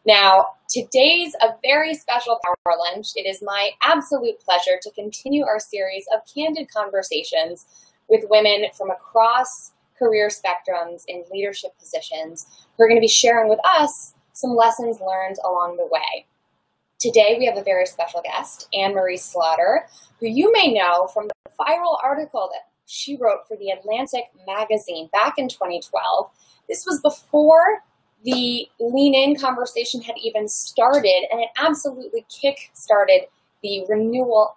Now, today's a very special Power Lunch. It is my absolute pleasure to continue our series of candid conversations with women from across career spectrums in leadership positions who are going to be sharing with us some lessons learned along the way. Today, we have a very special guest, Emilie Slaughter, who you may know from the viral article that she wrote for the Atlantic magazine back in 2012. This was before the Lean In conversation had even started, and it absolutely kick-started the renewal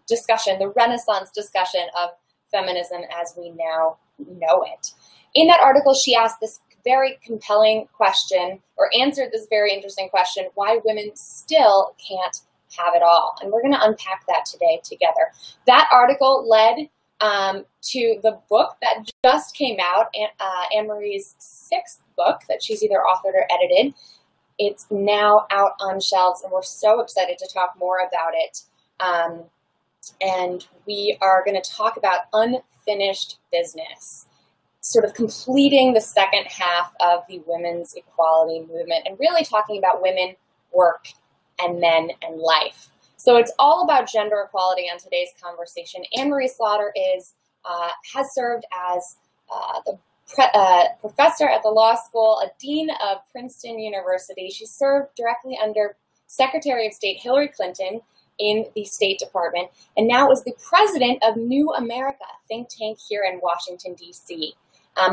discussion, the Renaissance discussion of feminism as we now know it. In that article, she asked this very compelling question, or answered this very interesting question, why women still can't have it all. And we're going to unpack that today together. That article led to the book that just came out, Anne-Marie's 6th book that she's either authored or edited. It's now out on shelves, and we're so excited to talk more about it. And we are going to talk about unfinished business, sort of completing the second half of the women's equality movement and really talking about women, work, and men and life. So it's all about gender equality on today's conversation. Emilie Slaughter has served as the professor at the law school, a dean of Princeton University. She served directly under Secretary of State Hillary Clinton in the State Department, and now is the president of New America, a think tank here in Washington, D.C.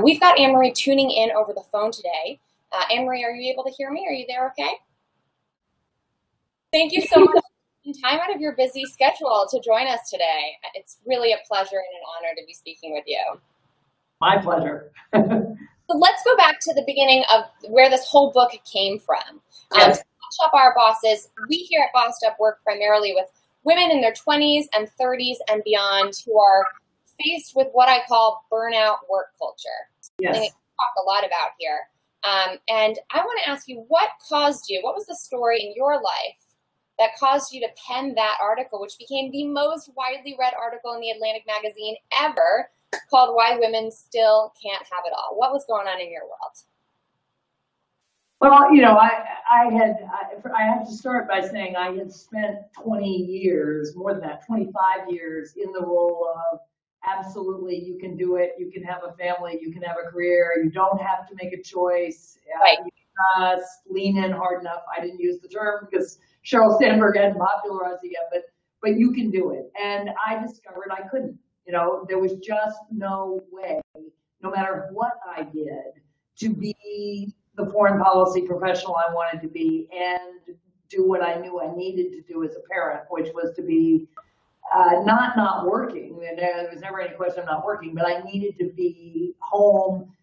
We've got Anne-Marie tuning in over the phone today. Anne-Marie, are you able to hear me? Are you there okay? Thank you so much for taking time out of your busy schedule to join us today. It's really a pleasure and an honor to be speaking with you. My pleasure. So let's go back to the beginning of where this whole book came from. Yes. To catch up our bosses, we here at Bossed Up work primarily with women in their 20s and 30s and beyond who are faced with what I call burnout work culture. Yes. Something we talk a lot about here. And I want to ask you, what was the story in your life that caused you to pen that article, which became the most widely read article in the Atlantic magazine ever, called Why Women Still Can't Have It All? What was going on in your world? Well, you know, I have to start by saying I had spent 20 years, more than that, 25 years in the role of absolutely, you can do it, you can have a family, you can have a career, you don't have to make a choice. Right. You just lean in hard enough. I didn't use the term because Sheryl Sandberg hadn't popularized it yet, but you can do it. And I discovered I couldn't. You know, there was just no way, no matter what I did, to be the foreign policy professional I wanted to be and do what I knew I needed to do as a parent, which was to be not working. And there was never any question of not working, but I needed to be home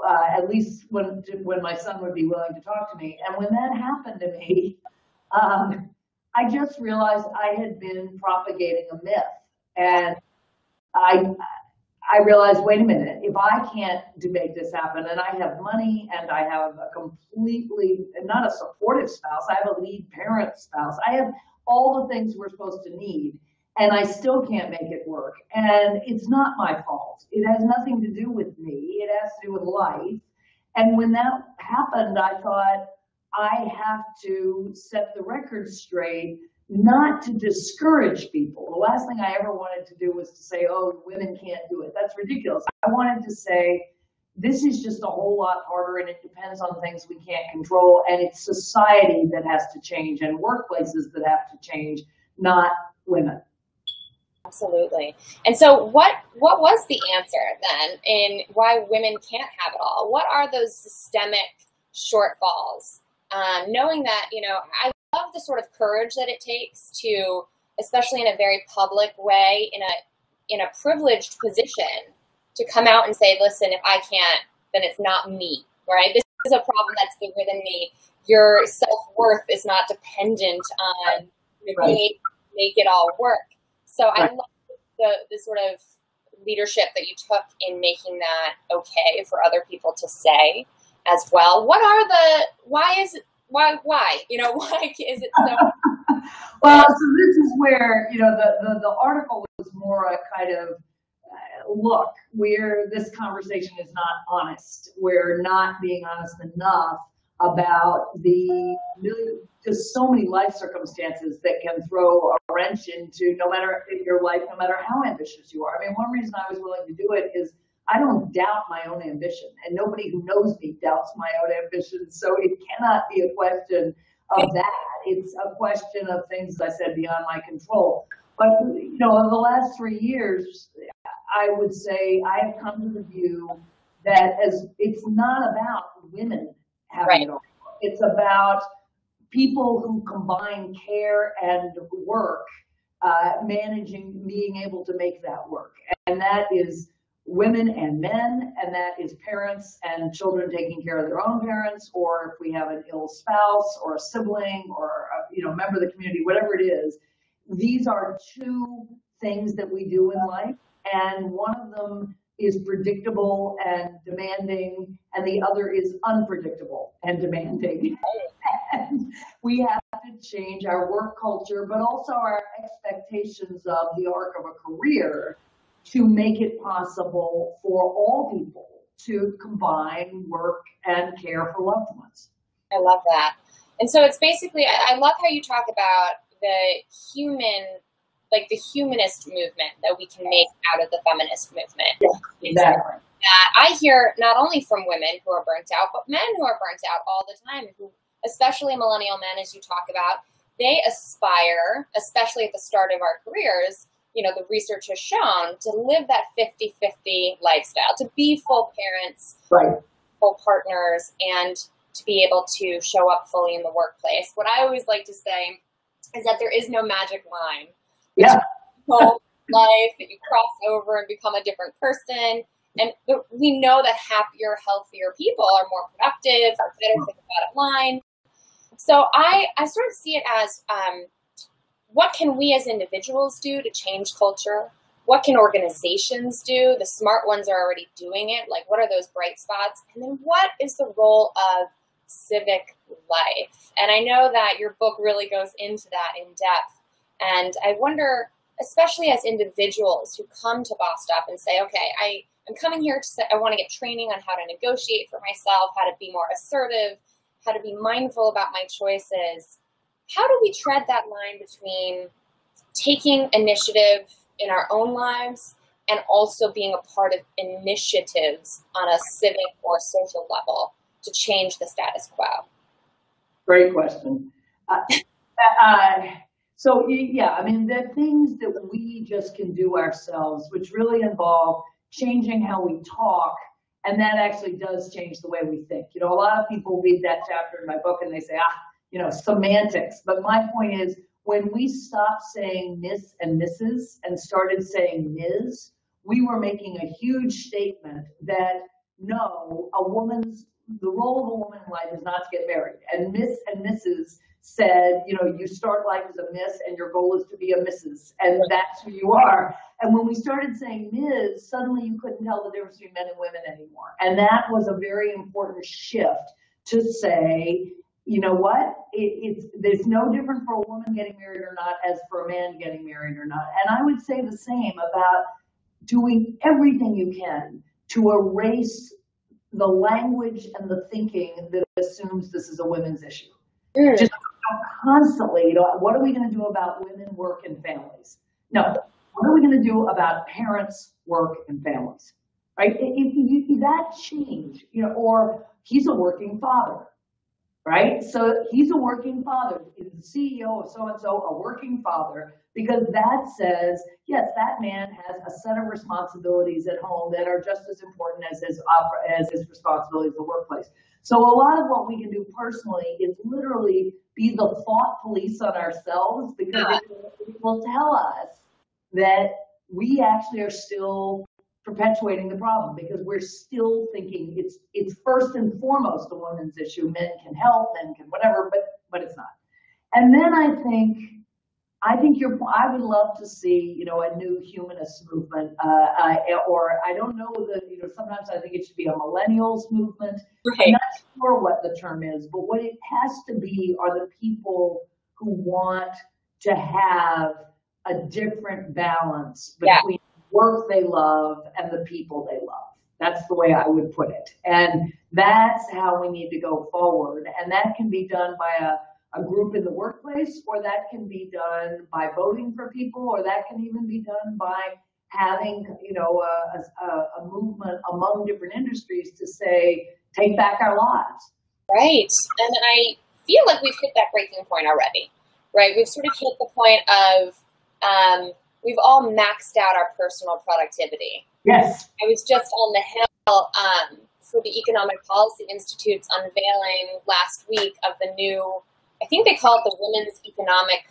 at least when my son would be willing to talk to me. And when that happened to me, I just realized I had been propagating a myth. And I realized, wait a minute, if I can't make this happen, and I have money, and I have a completely, not a supportive spouse, I have a lead parent spouse, I have all the things we're supposed to need, and I still can't make it work. And it's not my fault. It has nothing to do with me. It has to do with life. And when that happened, I thought, I have to set the record straight, not to discourage people. The last thing I ever wanted to do was to say, oh, women can't do it. That's ridiculous. I wanted to say, this is just a whole lot harder, and it depends on things we can't control, and it's society that has to change and workplaces that have to change, not women. Absolutely. And so what was the answer then in why women can't have it all? What are those systemic shortfalls? Knowing that, you know, I love the sort of courage that it takes to, especially in a very public way, in a privileged position, to come out and say, listen, if I can't, then it's not me, right? This is a problem that's bigger than me. Your self-worth is not dependent on your being able to make it all work. So I love the sort of leadership that you took in making that okay for other people to say as well. Why is it why is it so? Well, so this is where, you know, the article was more a kind of look, where this conversation is not honest. We're not being honest enough about just so many life circumstances that can throw a wrench into your life, no matter how ambitious you are. I mean, one reason I was willing to do it is I don't doubt my own ambition, and nobody who knows me doubts my own ambition. So it cannot be a question of that. It's a question of things, as I said, beyond my control. But, in the last 3 years, I would say I have come to the view that it's not about women having it all. It's about people who combine care and work, being able to make that work. And that is women and men, and that is parents and children taking care of their own parents, or if we have an ill spouse or a sibling or a member of the community, whatever it is. These are two things that we do in life, and one of them is predictable and demanding, and the other is unpredictable and demanding. And we have to change our work culture, but also our expectations of the arc of a career to make it possible for all people to combine work and care for loved ones. I love that. And so it's basically, I love how you talk about the humanist movement that we can make out of the feminist movement. Yeah, exactly. That I hear not only from women who are burnt out, but men who are burnt out all the time, who, especially millennial men, as you talk about, they aspire, especially at the start of our careers, the research has shown, to live that 50-50 lifestyle, to be full parents, full partners, and to be able to show up fully in the workplace. What I always like to say is that there is no magic line. Yeah. Whole life that you cross over and become a different person. And we know that happier, healthier people are more productive, are better for the bottom line. So I sort of see it as, what can we as individuals do to change culture? What can organizations do? The smart ones are already doing it. Like, what are those bright spots? And then what is the role of civic life? And I know that your book really goes into that in depth. And I wonder, especially as individuals who come to Bostop and say, okay, I'm coming here to say I want to get training on how to negotiate for myself, how to be more assertive, how to be mindful about my choices. How do we tread that line between taking initiative in our own lives and also being a part of initiatives on a civic or social level to change the status quo? Great question. So, I mean, there are things that we just can do ourselves, which really involve changing how we talk, and that actually does change the way we think. A lot of people read that chapter in my book and they say, semantics. But my point is, when we stopped saying Miss and Mrs. and started saying Ms., we were making a huge statement that no, the role of a woman in life is not to get married. And Miss and Mrs. said, you start life as a Miss and your goal is to be a Mrs. And that's who you are. And when we started saying Ms., suddenly you couldn't tell the difference between men and women anymore. And that was a very important shift to say, you know what, there's no different for a woman getting married or not as for a man getting married or not. And I would say the same about doing everything you can to erase the language and the thinking that assumes this is a women's issue. Just constantly, what are we going to do about women, work, and families? No, what are we going to do about parents, work, and families? Right? If that change, or he's a working father. Right? So he's a working father. He's the CEO of so-and-so, a working father, because that says, yes, that man has a set of responsibilities at home that are just as important as his responsibilities in the workplace. So a lot of what we can do personally is literally be the thought police on ourselves, because it will tell us that we actually are still perpetuating the problem, because we're still thinking it's first and foremost a woman's issue. Men can help, men can whatever, but it's not. And then I think I would love to see, a new humanist movement, or I don't know sometimes I think it should be a millennials movement. Right. I'm not sure what the term is, but what it has to be are the people who want to have a different balance between work they love and the people they love. That's the way I would put it. And That's how we need to go forward. And that can be done by a group in the workplace, or that can be done by voting for people, or that can even be done by having, a movement among different industries to say, take back our lives. Right. And I feel like we've hit that breaking point already, right? We've sort of hit the point of we've all maxed out our personal productivity. Yes. I was just on the Hill for the Economic Policy Institute's unveiling last week of the new, I think they call it the Women's Economic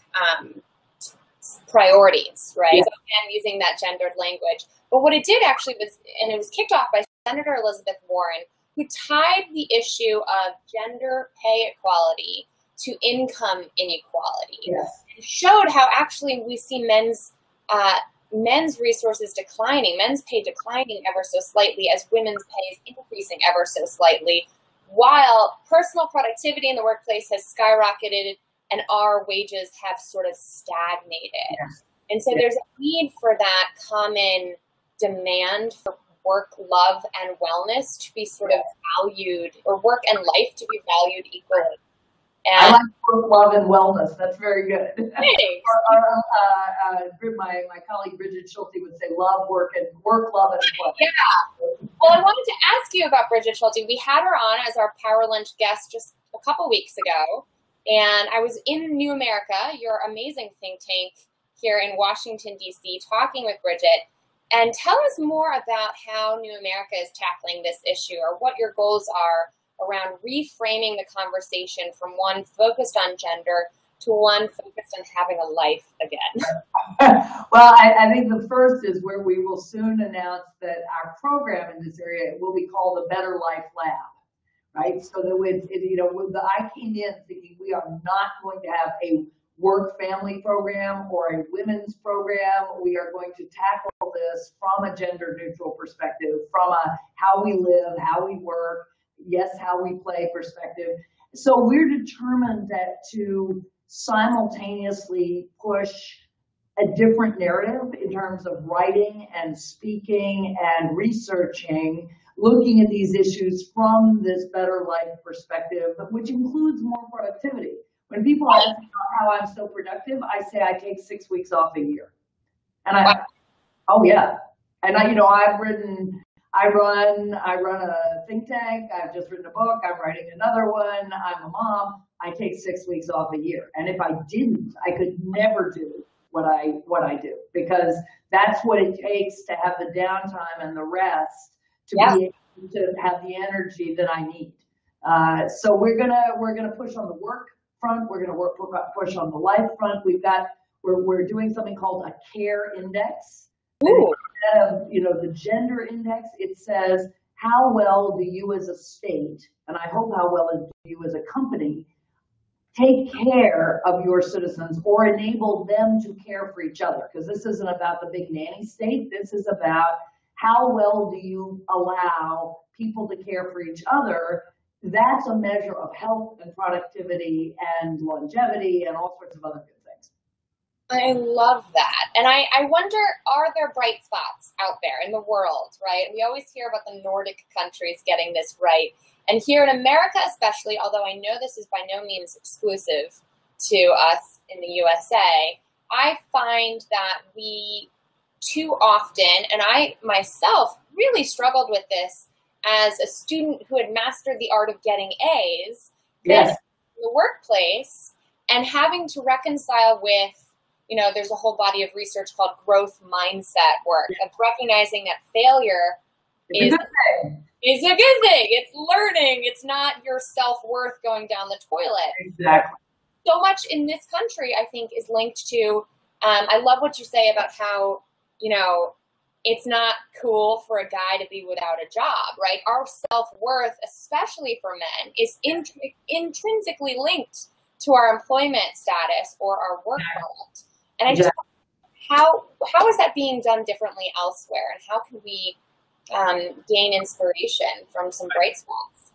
Priorities, right? Yeah. So again, using that gendered language. But what it did actually was, and it was kicked off by Senator Elizabeth Warren, who tied the issue of gender pay equality to income inequality. Yes. And showed how actually we see men's resources declining, men's pay declining ever so slightly as women's pay is increasing ever so slightly, while personal productivity in the workplace has skyrocketed and our wages have sort of stagnated. Yes. And so there's a need for that common demand for work, love, and wellness to be sort of valued, or work and life to be valued equally. And I like work, love, and wellness. That's very good. Thanks. My colleague Bridget Schulte would say love, work, love, and play. Yeah. Well, I wanted to ask you about Bridget Schulte. We had her on as our Power Lunch guest just a couple weeks ago, and I was in New America, your amazing think tank here in Washington, D.C., talking with Bridget. And tell us more about how New America is tackling this issue, or what your goals are around reframing the conversation from one focused on gender to one focused on having a life again. Well, I think the first is where we will soon announce that our program in this area will be called a Better Life Lab, right? So that I came in thinking we are not going to have a work-family program or a women's program. We are going to tackle this from a gender-neutral perspective, from a how we live, how we work, yes, how we play perspective. So we're determined that to simultaneously push a different narrative in terms of writing and speaking and researching, looking at these issues from this better life perspective, which includes more productivity. When people ask me how I'm so productive, I say I take 6 weeks off a year. And oh yeah. And I run a think tank. I've just written a book. I'm writing another one. I'm a mom. I take 6 weeks off a year. And if I didn't, I could never do what I do, because that's what it takes to have the downtime and the rest to be able to have the energy that I need. So we're gonna push on the work front. We're gonna push on the life front. We're doing something called a care index. Instead of the gender index, it says how well do you as a state, and I hope how well do you as a company, take care of your citizens or enable them to care for each other. Because this isn't about the big nanny state. This is about how well do you allow people to care for each other. That's a measure of health and productivity and longevity and all sorts of other good things. I love that. And I wonder, are there bright spots out there in the world, right? We always hear about the Nordic countries getting this right. And here in America especially, although I know this is by no means exclusive to us in the USA, I find that we too often, and I myself really struggled with this as a student who had mastered the art of getting A's, yes, in the workplace, and having to reconcile with, there's a whole body of research called growth mindset work, of recognizing that failure is a good thing. It's learning. It's not your self-worth going down the toilet. Exactly. So much in this country, I think, is linked to, I love what you say about how, it's not cool for a guy to be without a job, right? Our self-worth, especially for men, is intrinsically linked to our employment status or our work product. And I just, how is that being done differently elsewhere? And how can we gain inspiration from some bright spots?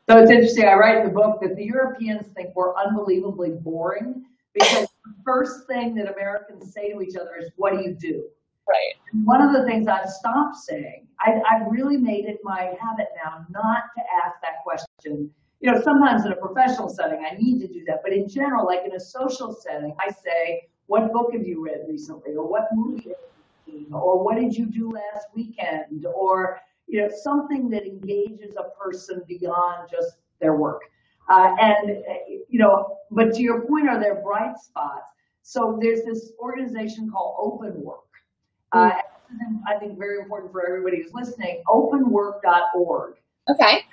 So it's interesting. I write in the book that the Europeans think we're unbelievably boring, because the first thing that Americans say to each other is, what do you do? Right. One of the things I've stopped saying, I've really made it my habit now not to ask that question. You know, sometimes in a professional setting, I need to do that. But in general, like in a social setting, I say, what book have you read recently? Or what movie have you seen? Or what did you do last weekend? Or, you know, something that engages a person beyond just their work. You know, but to your point, are there bright spots? So there's this organization called Open Work. I think very important for everybody who's listening, openwork.org. Okay.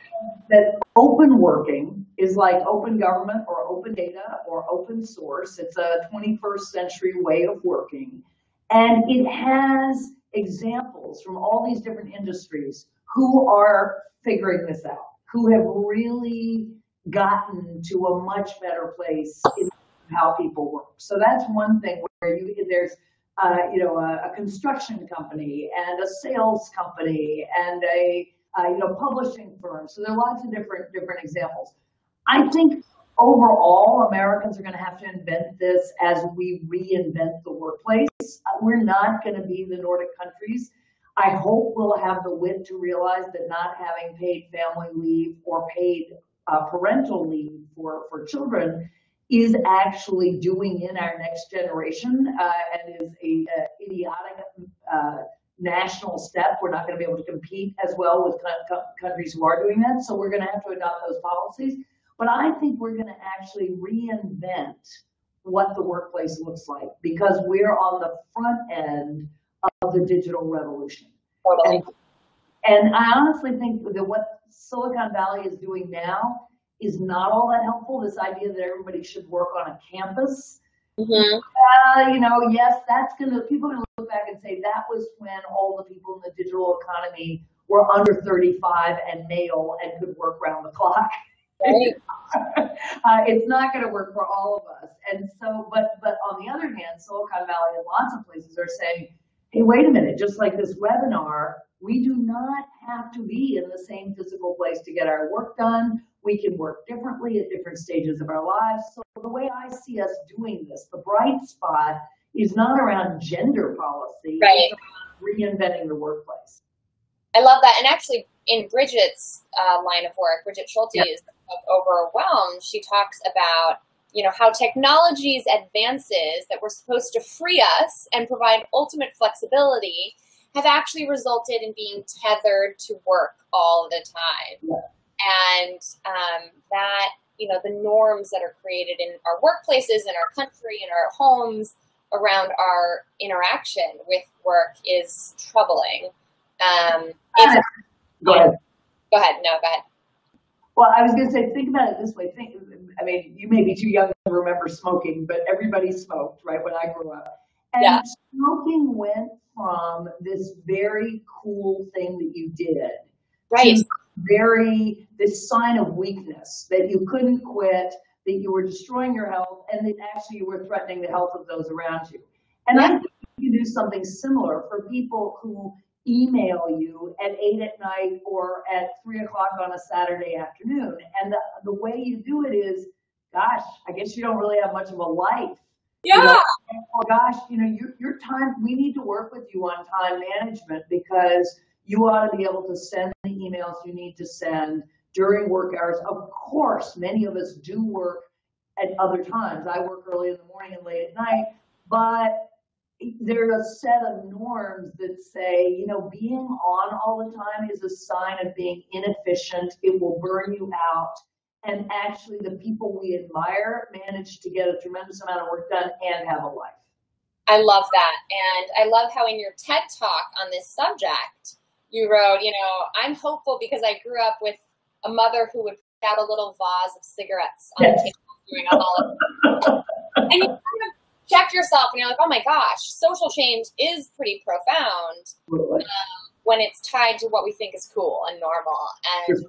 That open working is like open government or open data or open source. It's a 21st century way of working. And it has examples from all these different industries who are figuring this out, who have really gotten to a much better place in how people work. So that's one thing where there's you know, a construction company and a sales company and a you know, publishing firm. So there are lots of different examples. I think overall, Americans are going to have to invent this as we reinvent the workplace. We're not going to be the Nordic countries. I hope we'll have the wit to realize that not having paid family leave or paid parental leave for children is actually doing in our next generation and is a idiotic national step. We're not going to be able to compete as well with countries who are doing that. So we're going to have to adopt those policies. But I think we're going to actually reinvent what the workplace looks like because we're on the front end of the digital revolution. Totally. And I honestly think that what Silicon Valley is doing now is not all that helpful. This idea that everybody should work on a campus. You know, yes, people are going to look back and say that was when all the people in the digital economy were under 35 and male and could work around the clock. Right. It's not going to work for all of us. And so, but on the other hand, Silicon Valley and lots of places are saying, hey, wait a minute, just like this webinar, we do not have to be in the same physical place to get our work done. We can work differently at different stages of our lives. So the way I see us doing this, the bright spot is not around gender policy, right. It's reinventing the workplace. I love that. And actually, in Bridget's line of work, Bridget Schulte is Overwhelmed. She talks about, you know, how technology's advances that were supposed to free us and provide ultimate flexibility have actually resulted in being tethered to work all the time. Yeah. And that, you know, the norms that are created in our workplaces, in our country, in our homes, around our interaction with work is troubling. Go ahead. Go ahead. No, go ahead. Well, I was going to say, think about it this way. I mean, you may be too young to remember smoking, but everybody smoked, right, when I grew up. And smoking went from this very cool thing that you did right. to this sign of weakness, that you couldn't quit, that you were destroying your health, and that actually you were threatening the health of those around you. And I think you do something similar for people who email you at 8 at night or at 3 o'clock on a Saturday afternoon. And the way you do it is, gosh, I guess you don't really have much of a life. Yeah. You know? Oh gosh, you know, your time, we need to work with you on time management because you ought to be able to send the emails you need to send during work hours. Of course, many of us do work at other times. I work early in the morning and late at night, but there's a set of norms that say, you know, being on all the time is a sign of being inefficient. It will burn you out. And actually, the people we admire manage to get a tremendous amount of work done and have a life. I love that. And I love how in your TED Talk on this subject, you wrote, you know, I'm hopeful because I grew up with a mother who would put out a little vase of cigarettes on the table during a holiday. And you kind of check yourself and you're like, oh my gosh, social change is pretty profound when it's tied to what we think is cool and normal and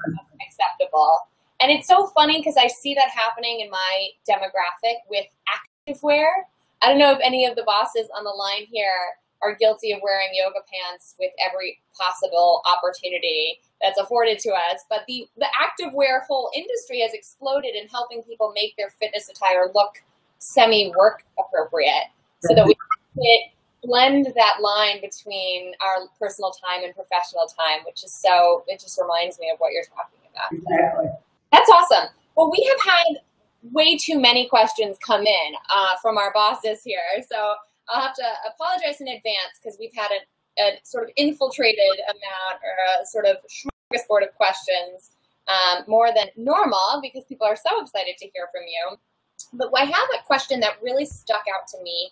acceptable. And it's so funny because I see that happening in my demographic with activewear. I don't know if any of the bosses on the line here are guilty of wearing yoga pants with every possible opportunity that's afforded to us. But the activewear whole industry has exploded in helping people make their fitness attire look semi-work appropriate so that we can fit blend that line between our personal time and professional time, which is it just reminds me of what you're talking about. Exactly. That's awesome. Well, we have had way too many questions come in from our bosses here. So I'll have to apologize in advance because we've had a sort of infiltrated amount or a sort of smorgasbord of questions, more than normal because people are so excited to hear from you. But I have a question that really stuck out to me,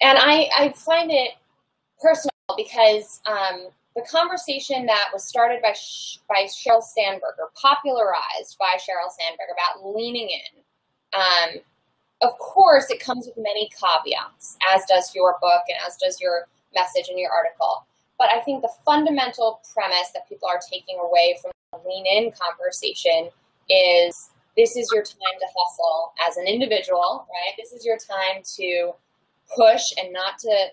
and I find it personal because the conversation that was started by Sheryl Sandberg, or popularized by Sheryl Sandberg, about leaning in. Of course, it comes with many caveats, as does your book and as does your message in your article. But I think the fundamental premise that people are taking away from the lean in conversation is this is your time to hustle as an individual, right? This is your time to push and not to,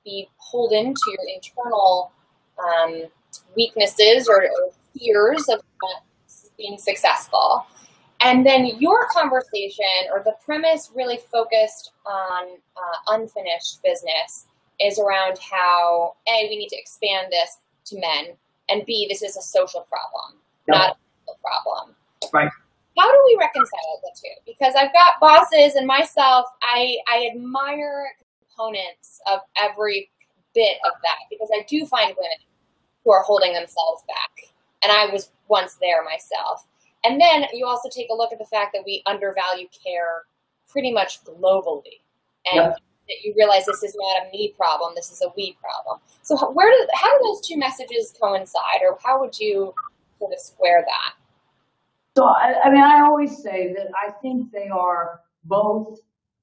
be beholden to your internal weaknesses or fears of not being successful. And then your conversation, or the premise, really focused on unfinished business, is around how, A, we need to expand this to men, and B, this is a social problem, not a physical problem. Right. How do we reconcile the two? Because I've got bosses and myself, I admire components of every bit of that, because I do find women who are holding themselves back. And I was once there myself. And then you also take a look at the fact that we undervalue care pretty much globally. And that you realize this is not a me problem, this is a we problem. So how do those two messages coincide, or how would you sort of square that? So, I always say that I think they are both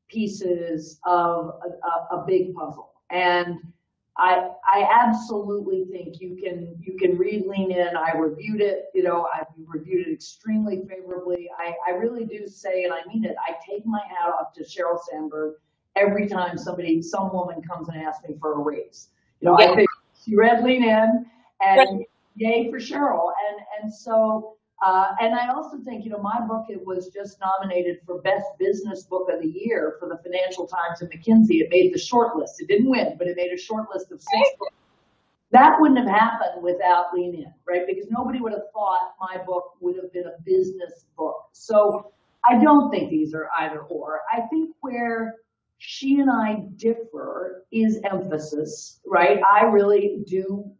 pieces of a big puzzle. And I absolutely think you can read Lean In. I reviewed it, I've reviewed it extremely favorably. I really do say, and I mean it, I take my hat off to Sheryl Sandberg every time some woman comes and asks me for a raise. I think she read Lean In, and yay for Sheryl. And so, and I also think, my book, it was just nominated for Best Business Book of the Year for the Financial Times and McKinsey. It made the short list. It didn't win, but it made a short list of 6 books. That wouldn't have happened without Lean In, right? Because nobody would have thought my book would have been a business book. So I don't think these are either or. I think where she and I differ is emphasis, right? I really do.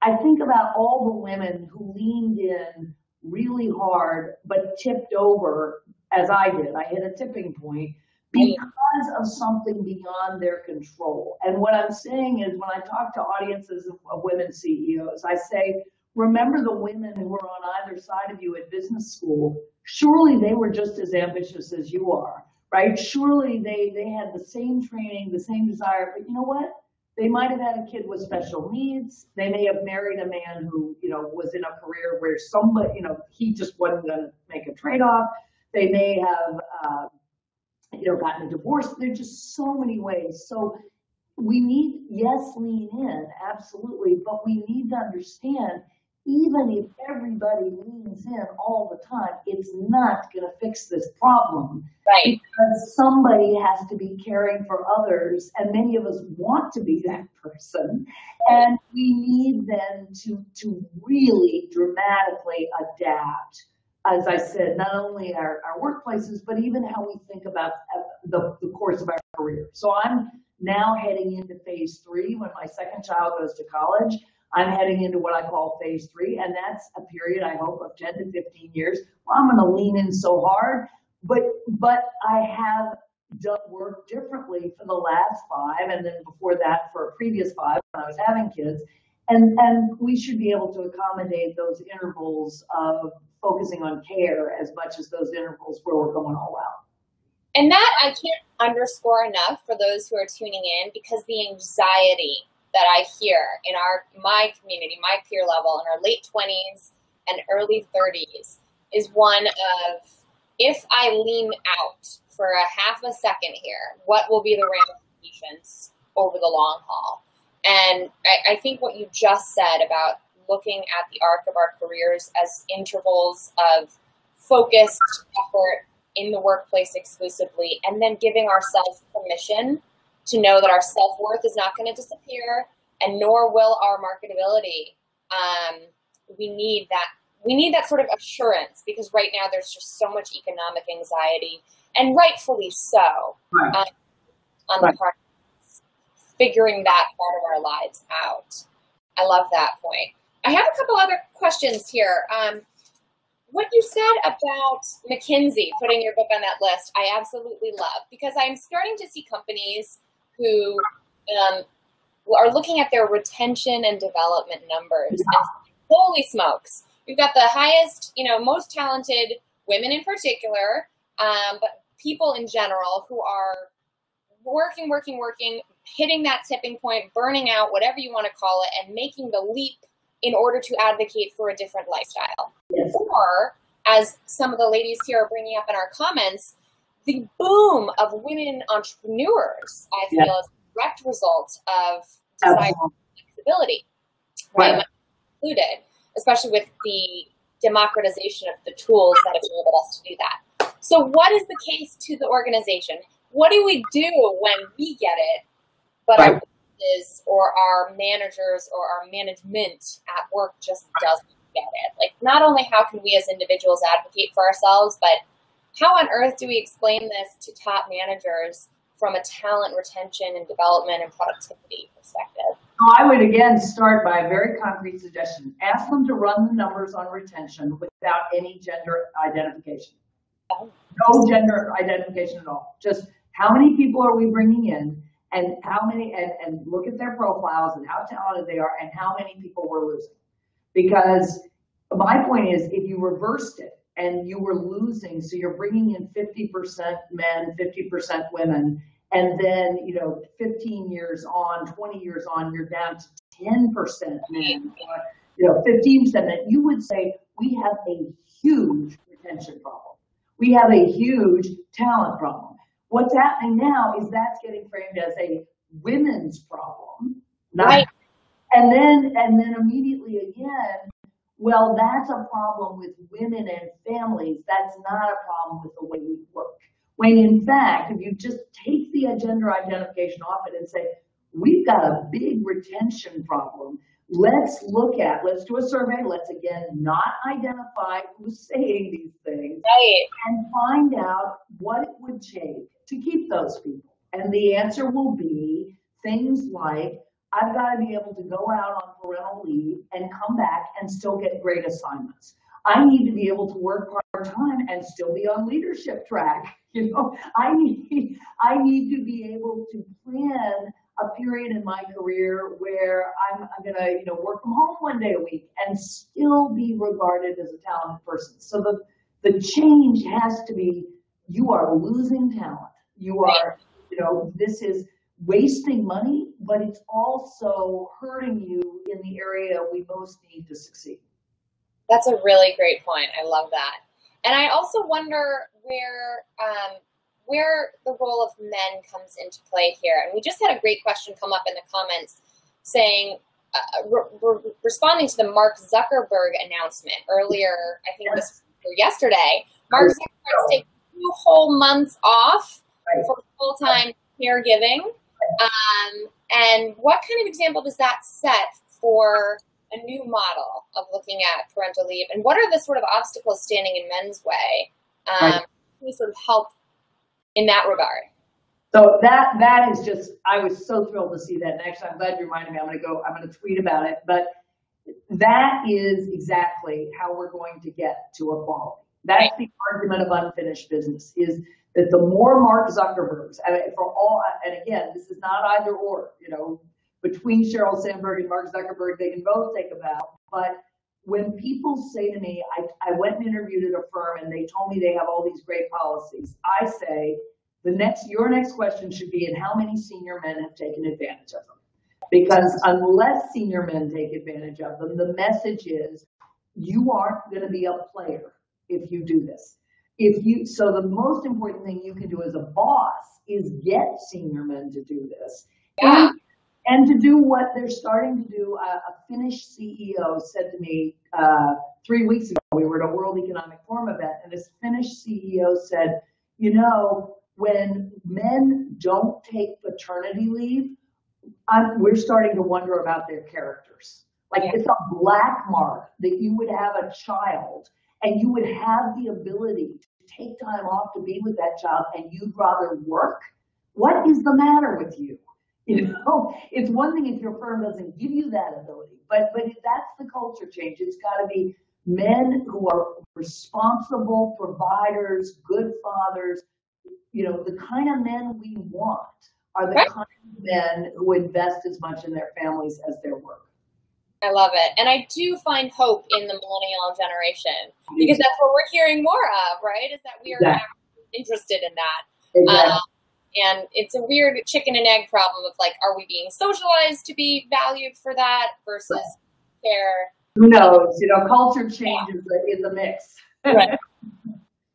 I think about all the women who leaned in really hard, but tipped over as I did. I hit a tipping point because of something beyond their control. And what I'm saying is, when I talk to audiences of women CEOs, I say, remember the women who were on either side of you at business school. Surely they were just as ambitious as you are, right? Surely they had the same training, the same desire, but you know what? They might have had a kid with special needs. They may have married a man who, was in a career where somebody, he just wasn't going to make a trade-off. They may have, gotten a divorce. There's just so many ways. So we need, lean in, absolutely. But we need to understand, even if everybody leans in all the time, it's not going to fix this problem. Right. Because somebody has to be caring for others, and many of us want to be that person. And we need then to really dramatically adapt, as I said, not only our workplaces, but even how we think about the course of our career. So I'm now heading into phase 3 when my second child goes to college. I'm heading into what I call phase 3, and that's a period, I hope, of 10 to 15 years where I'm going to lean in so hard. But I have done work differently for the last 5, and then before that for a previous 5 when I was having kids. And we should be able to accommodate those intervals of focusing on care as much as those intervals where we're going all out. And that I can't underscore enough for those who are tuning in, because the anxiety that I hear in my community, my peer level, in our late 20s and early 30s is one of, if I lean out for a half a second here, what will be the ramifications over the long haul? And I think what you just said about looking at the arc of our careers as intervals of focused effort in the workplace exclusively, and then giving ourselves permission to know that our self-worth is not going to disappear, and nor will our marketability. We need that sort of assurance, because right now there's just so much economic anxiety, and rightfully so, Right. on the part of figuring that part of our lives out. I love that point. I have a couple other questions here. What you said about McKinsey, putting your book on that list, I absolutely love, because I'm starting to see companies who are looking at their retention and development numbers. And holy smokes, we've got the highest, most talented women in particular, but people in general who are working, hitting that tipping point, burning out, whatever you want to call it, and making the leap in order to advocate for a different lifestyle. Yes. Or, as some of the ladies here are bringing up in our comments, the boom of women entrepreneurs, I feel, is a direct result of desire for flexibility, right? Included, especially with the democratization of the tools that have enabled us to do that. So what is the case to the organization? What do we do when we get it, but our bosses or our managers or our management at work just doesn't get it? Like, not only how can we as individuals advocate for ourselves, but how on earth do we explain this to top managers from a talent retention and development and productivity perspective? I would again start by a very concrete suggestion. Ask them to run the numbers on retention without any gender identification. No gender identification at all. Just how many people are we bringing in, and how many, and look at their profiles and how talented they are, and how many people we're losing. Because my point is, if you reversed it and you were losing, so you're bringing in 50% men, 50% women, and then, 15 years on, 20 years on, you're down to 10% men, 15% men, you would say we have a huge retention problem. We have a huge talent problem. What's happening now is that's getting framed as a women's problem. Right. And then immediately again, well, that's a problem with women and families. That's not a problem with the way we work. When in fact, if you just take the gender identification off it and say, we've got a big retention problem. Let's do a survey. Let's again not identify who's saying these things, and find out what it would take to keep those people. And the answer will be things like, I've got to be able to go out on parental leave and come back and still get great assignments. I need to be able to work part-time and still be on leadership track. I need to be able to plan a period in my career where I'm going to, work from home one day a week and still be regarded as a talented person. So the change has to be, you are losing talent. You are, this is wasting money, but it's also hurting you in the area we most need to succeed. That's a really great point. I love that. And I also wonder where the role of men comes into play here. And we just had a great question come up in the comments saying, responding to the Mark Zuckerberg announcement earlier, I think this was yesterday. Mark Zuckerberg's taking 2 whole months off for full-time caregiving. And what kind of example does that set for a new model of looking at parental leave? And what are the sort of obstacles standing in men's way? Can we sort of help in that regard? So that is just, I was so thrilled to see that. And actually, I'm glad you reminded me. I'm going to tweet about it. But that is exactly how we're going to get to equality. That's the argument of unfinished business, is that the more Mark Zuckerbergs, and again, this is not either or, between Sheryl Sandberg and Mark Zuckerberg, they can both take a bow. But when people say to me, I went and interviewed at a firm and they told me they have all these great policies, I say, your next question should be, and how many senior men have taken advantage of them? Because unless senior men take advantage of them, the message is, you aren't going to be a player if you do this. So the most important thing you can do as a boss is get senior men to do this. Yeah. And to do what they're starting to do. A Finnish CEO said to me 3 weeks ago, we were at a World Economic Forum event, and this Finnish CEO said, when men don't take paternity leave, we're starting to wonder about their characters. Like, it's a black mark that you would have a child and you would have the ability to take time off to be with that child and you'd rather work. What is the matter with you? You know, it's one thing if your firm doesn't give you that ability, but if that's the culture change. It's got to be men who are responsible providers, good fathers. You know, the kind of men we want are the kind of men who invest as much in their families as their work. I love it. And I do find hope in the millennial generation because that's what we're hearing more of, right? Is that we are actually interested in that. Exactly. And it's a weird chicken and egg problem of like, are we being socialized to be valued for that versus care? Who knows? You know, culture change is in the mix. Right.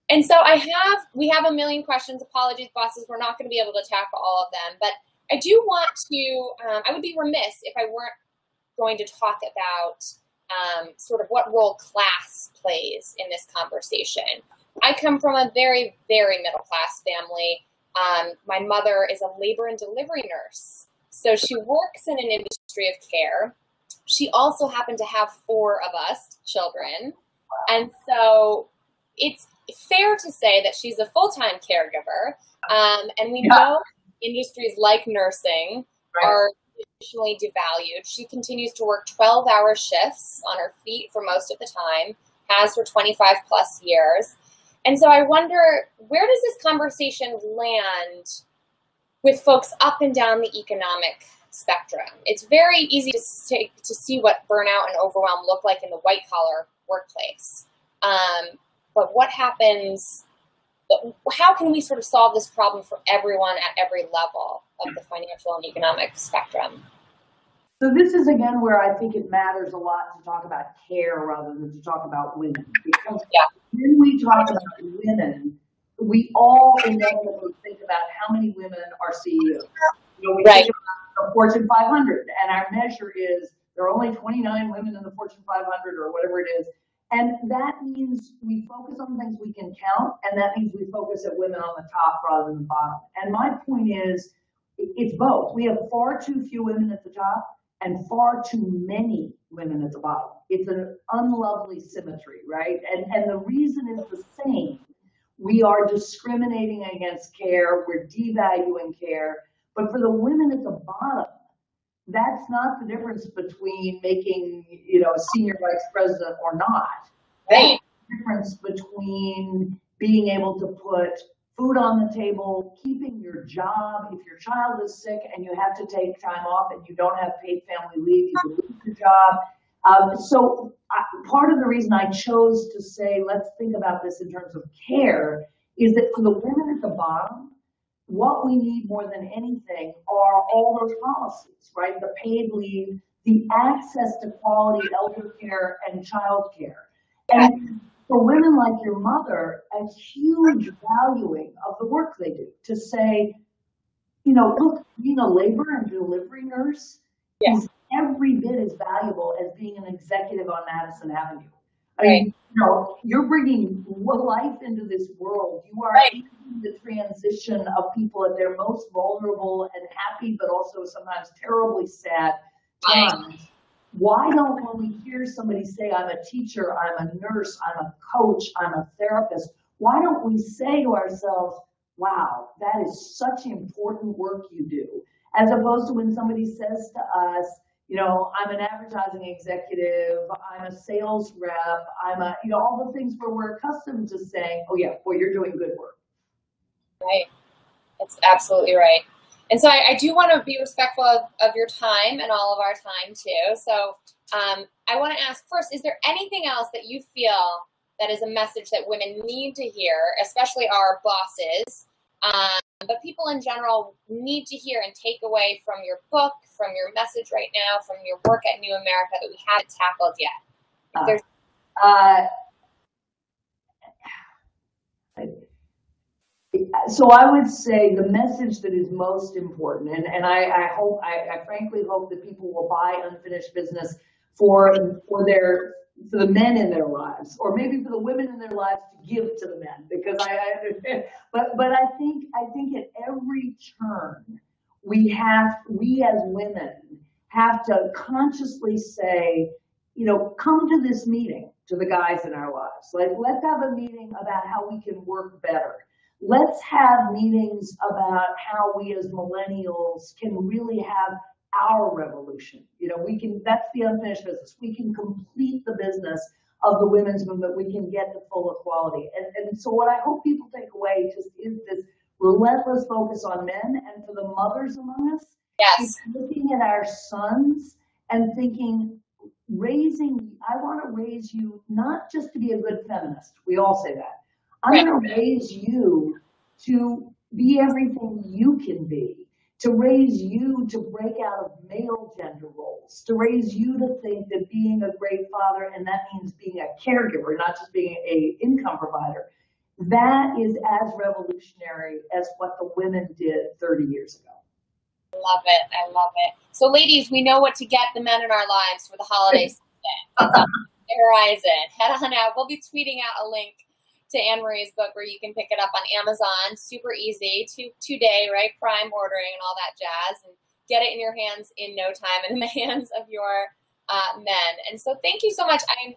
And so we have a million questions. Apologies, bosses. We're not going to be able to tackle all of them, but I do want to, I would be remiss if I weren't going to talk about sort of what role class plays in this conversation. I come from a very, very middle class family. My mother is a labor and delivery nurse. So she works in an industry of care. She also happened to have 4 of us children. And so it's fair to say that she's a full-time caregiver. And we know industries like nursing are traditionally devalued. She continues to work 12-hour shifts on her feet for most of the time, has for 25 plus years. And so I wonder, where does this conversation land with folks up and down the economic spectrum? It's very easy to see what burnout and overwhelm look like in the white-collar workplace. But what happens, how can we sort of solve this problem for everyone at every level of the financial and economic spectrum? So this is, again, where I think it matters a lot to talk about care rather than to talk about women. Because when we talk about women, we all inevitably think about how many women are CEOs. You know, we think about the Fortune 500, and our measure is there are only 29 women in the Fortune 500 or whatever it is. And that means we focus on things we can count, and that means we focus at women on the top rather than the bottom. And my point is, it's both. We have far too few women at the top and far too many women at the bottom. It's an unlovely symmetry, right? And the reason is the same. We are discriminating against care. We're devaluing care. But for the women at the bottom, that's not the difference between making, you know, a senior vice president or not. That's the difference between being able to put food on the table, keeping your job. If your child is sick and you have to take time off and you don't have paid family leave, you can lose your job. So part of the reason I chose to say, let's think about this in terms of care, is that for the women at the bottom, what we need more than anything are all those policies, right? The paid leave, the access to quality elder care and child care. And for women like your mother, a huge valuing of the work they do to say, you know, look, being a labor and delivery nurse is every bit as valuable as being an executive on Madison Avenue. I mean, you know, you're bringing life into this world. You are in the transition of people at their most vulnerable and happy, but also sometimes terribly sad times. Why don't, when we hear somebody say, I'm a teacher, I'm a nurse, I'm a coach, I'm a therapist, why don't we say to ourselves, wow, that is such important work you do, as opposed to when somebody says to us, you know, I'm an advertising executive, I'm a sales rep, I'm a, you know, all the things where we're accustomed to saying, oh yeah, well, you're doing good work. Right. That's absolutely right. And so I do want to be respectful of your time and all of our time too. So I want to ask first, is there anything else that you feel that is a message that women need to hear, especially our bosses, but people in general need to hear and take away from your book, from your message right now, from your work at New America that we haven't tackled yet? So I would say the message that is most important, and I frankly hope that people will buy Unfinished Business for their for the men in their lives, or maybe for the women in their lives to give to the men, because I understand. But I think at every turn we as women have to consciously say, come to this meeting, to the guys in our lives. Like, let's have a meeting about how we can work better. Let's have meetings about how we as millennials can really have our revolution. That's the unfinished business. We can complete the business of the women's movement. We can get to full equality. And so what I hope people take away just is this relentless focus on men, and for the mothers among us, Yes. looking at our sons and thinking, I want to raise you not just to be a good feminist. We all say that. I'm going to raise you to be everything you can be, to raise you to break out of male gender roles, to raise you to think that being a great father, and that means being a caregiver, not just being an income provider, that is as revolutionary as what the women did 30 years ago. I love it. I love it. So ladies, we know what to get the men in our lives for the holidays today. It's on the horizon. Head on out. We'll be tweeting out a link to Anne-Marie's book where you can pick it up on Amazon. Super easy. Two-day, right? Prime ordering and all that jazz. And get it in your hands in no time and in the hands of your men. And so thank you so much. I'm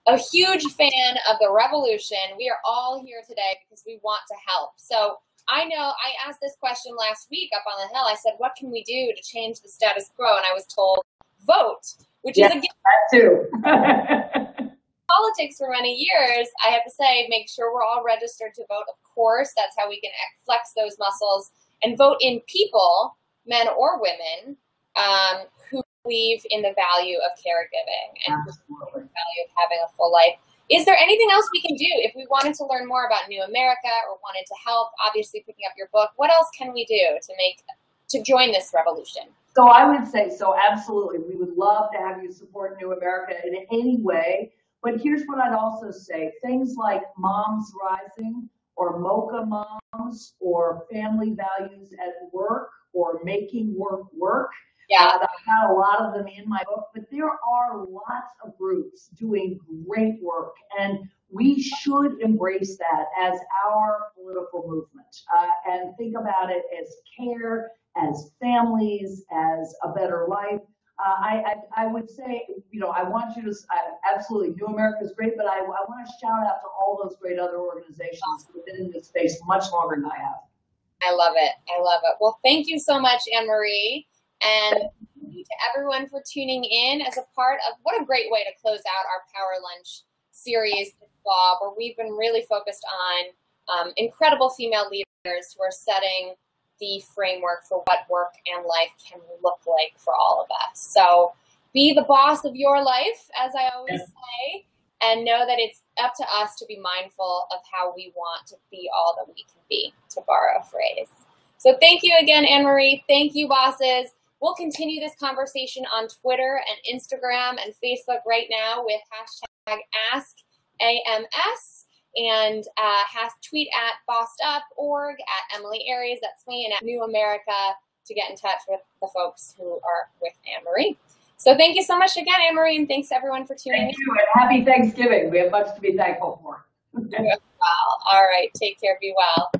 a huge fan of the revolution. We are all here today because we want to help. So I know I asked this question last week up on the Hill. I said, what can we do to change the status quo? And I was told, vote, which is, again, that too. Politics for many years. I have to say, make sure we're all registered to vote. Of course, that's how we can flex those muscles and vote in people, men or women, who believe in the value of caregiving and the value of having a full life. Is there anything else we can do if we wanted to learn more about New America or wanted to help, obviously picking up your book? What else can we do to join this revolution? So I would say, absolutely. We would love to have you support New America in any way. But here's what I'd also say. Things like Moms Rising or Mocha Moms or Family Values at Work or Making Work Work. Yeah. I've got a lot of them in my book, but there are lots of groups doing great work, and we should embrace that as our political movement and think about it as care, as families, as a better life. I would say, I want you to, absolutely, New America is great, but I want to shout out to all those great other organizations who have been in this space much longer than I have. I love it. I love it. Well, thank you so much, Anne-Marie. And thank you to everyone for tuning in as a part of, what a great way to close out our Power Lunch series this fall, where we've been really focused on incredible female leaders who are setting the framework for what work and life can look like for all of us. So be the boss of your life, as I always say, and know that it's up to us to be mindful of how we want to be all that we can be, to borrow a phrase. So thank you again, Anne-Marie. Thank you, bosses. We'll continue this conversation on Twitter and Instagram and Facebook right now with hashtag AskAMS and tweet at BossedUp.org, at Emilie Aries, that's me, and at New America to get in touch with the folks who are with Anne-Marie. So thank you so much again, Anne-Marie, and thanks everyone for tuning in. Thank you, and happy Thanksgiving. We have much to be thankful for. Well, all right, take care, be well.